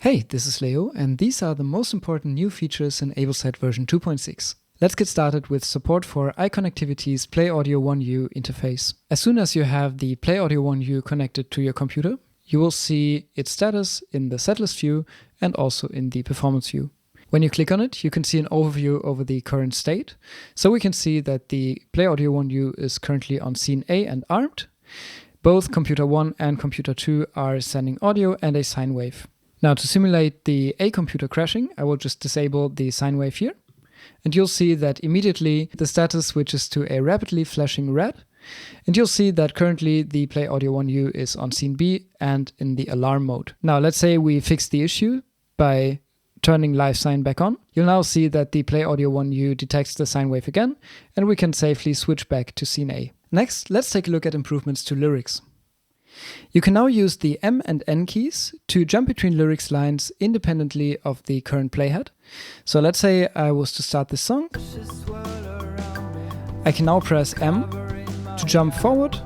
Hey, this is Leo, and these are the most important new features in AbleSet version 2.6. Let's get started with support for iConnectivity's PlayAUDIO1U interface. As soon as you have the PlayAUDIO1U connected to your computer, you will see its status in the setlist view and also in the performance view. When you click on it, you can see an overview over the current state. So we can see that the PlayAUDIO1U is currently on scene A and armed. Both computer 1 and computer 2 are sending audio and a sine wave. Now, to simulate the A computer crashing, I will just disable the sine wave here. And you'll see that immediately the status switches to a rapidly flashing red. And you'll see that currently the PlayAUDIO1U is on scene B and in the alarm mode. Now, let's say we fix the issue by turning live sine back on. You'll now see that the PlayAUDIO1U detects the sine wave again, and we can safely switch back to scene A. Next, let's take a look at improvements to lyrics. You can now use the M and N keys to jump between lyrics lines independently of the current playhead. So let's say I was to start this song. I can now press M to jump forward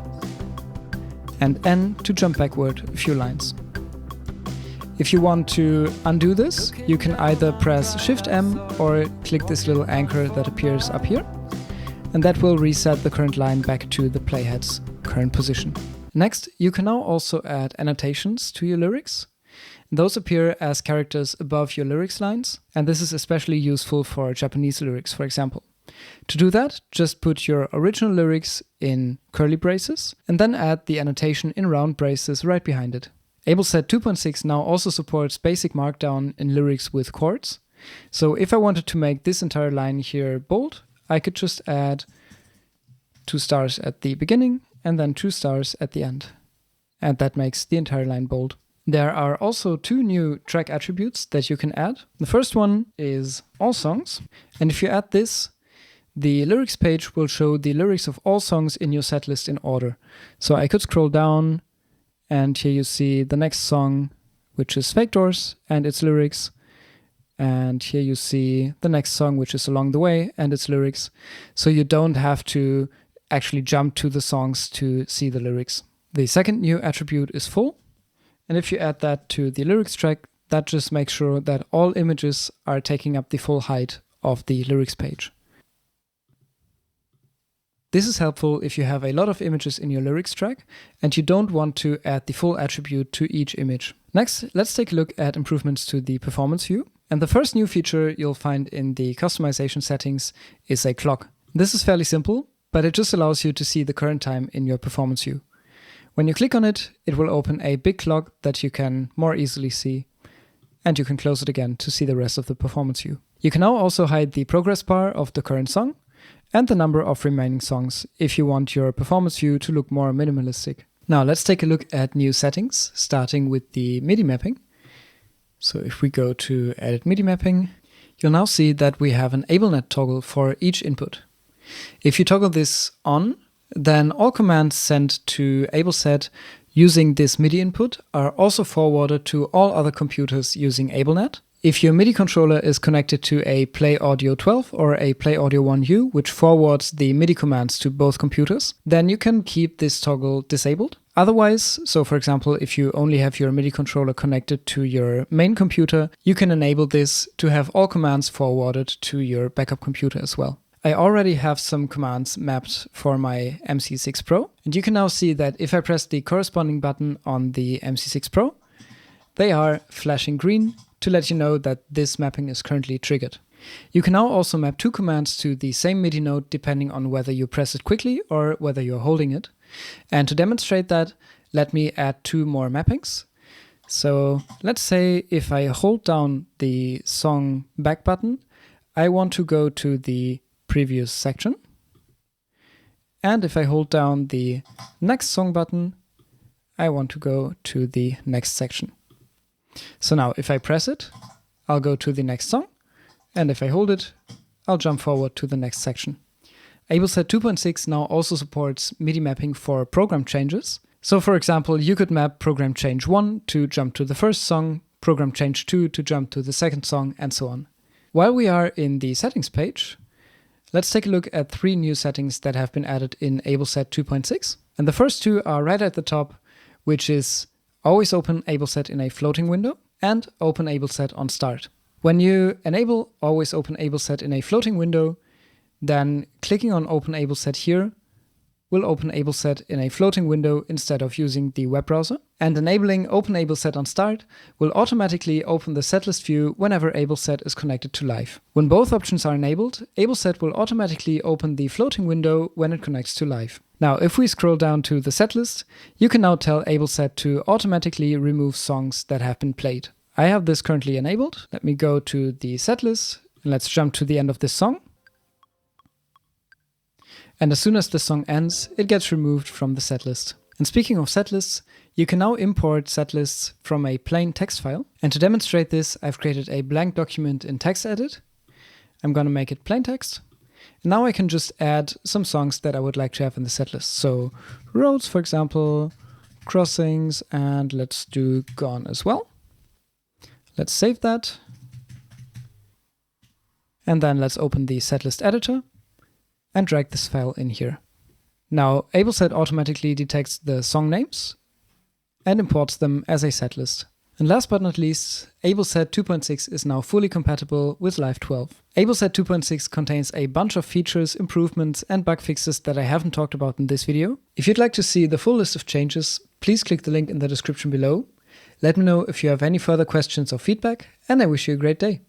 and N to jump backward a few lines. If you want to undo this, you can either press Shift M or click this little anchor that appears up here, and that will reset the current line back to the playhead's current position. Next, you can now also add annotations to your lyrics. Those appear as characters above your lyrics lines, and this is especially useful for Japanese lyrics, for example. To do that, just put your original lyrics in curly braces, and then add the annotation in round braces right behind it. AbleSet 2.6 now also supports basic markdown in lyrics with chords. So if I wanted to make this entire line here bold, I could just add 2 stars at the beginning and then 2 stars at the end. And that makes the entire line bold. There are also 2 new track attributes that you can add. The first one is all songs. And if you add this, the lyrics page will show the lyrics of all songs in your setlist in order. So I could scroll down, and here you see the next song, which is Fake Doors and its lyrics. And here you see the next song, which is Along the Way and its lyrics. So you don't have to actually jump to the songs to see the lyrics. The second new attribute is full. And if you add that to the lyrics track, that just makes sure that all images are taking up the full height of the lyrics page. This is helpful if you have a lot of images in your lyrics track and you don't want to add the full attribute to each image. Next, let's take a look at improvements to the performance view. And the first new feature you'll find in the customization settings is a clock. This is fairly simple, but it just allows you to see the current time in your performance view. When you click on it, it will open a big clock that you can more easily see, and you can close it again to see the rest of the performance view. You can now also hide the progress bar of the current song and the number of remaining songs if you want your performance view to look more minimalistic. Now let's take a look at new settings, starting with the MIDI mapping. So if we go to Edit MIDI Mapping, you'll now see that we have an AbleNet toggle for each input. If you toggle this on, then all commands sent to AbleSet using this MIDI input are also forwarded to all other computers using AbleNet. If your MIDI controller is connected to a PlayAudio12 or a PlayAudio1U, which forwards the MIDI commands to both computers, then you can keep this toggle disabled. Otherwise, so for example, if you only have your MIDI controller connected to your main computer, you can enable this to have all commands forwarded to your backup computer as well. I already have some commands mapped for my MC6 Pro, and you can now see that if I press the corresponding button on the MC6 Pro, they are flashing green to let you know that this mapping is currently triggered. You can now also map 2 commands to the same MIDI note depending on whether you press it quickly or whether you're holding it. And to demonstrate that, let me add 2 more mappings. So let's say if I hold down the song back button, I want to go to the previous section. And if I hold down the next song button, I want to go to the next section. So now if I press it, I'll go to the next song. And if I hold it, I'll jump forward to the next section. AbleSet 2.6 now also supports MIDI mapping for program changes. So for example, you could map program change 1 to jump to the first song, program change 2 to jump to the second song, and so on. While we are in the settings page, let's take a look at 3 new settings that have been added in AbleSet 2.6. And the first 2 are right at the top, which is always open AbleSet in a floating window. and open AbleSet on start. When you enable Always Open AbleSet in a floating window, then clicking on Open AbleSet here will open AbleSet in a floating window instead of using the web browser. And enabling Open AbleSet on start will automatically open the setlist view whenever AbleSet is connected to live. When both options are enabled, AbleSet will automatically open the floating window when it connects to live. Now, if we scroll down to the setlist, you can now tell AbleSet to automatically remove songs that have been played. I have this currently enabled. Let me go to the setlist and let's jump to the end of this song. And as soon as the song ends, it gets removed from the setlist. And speaking of setlists, you can now import setlists from a plain text file. And to demonstrate this, I've created a blank document in TextEdit. I'm going to make it plain text. And now I can just add some songs that I would like to have in the setlist. So roads, for example, crossings, and let's do gone as well. Let's save that. And then let's open the setlist editor and drag this file in here. Now, AbleSet automatically detects the song names and imports them as a setlist. And last but not least, AbleSet 2.6 is now fully compatible with Live 12. AbleSet 2.6 contains a bunch of features, improvements, and bug fixes that I haven't talked about in this video. If you'd like to see the full list of changes, please click the link in the description below. Let me know if you have any further questions or feedback, and I wish you a great day.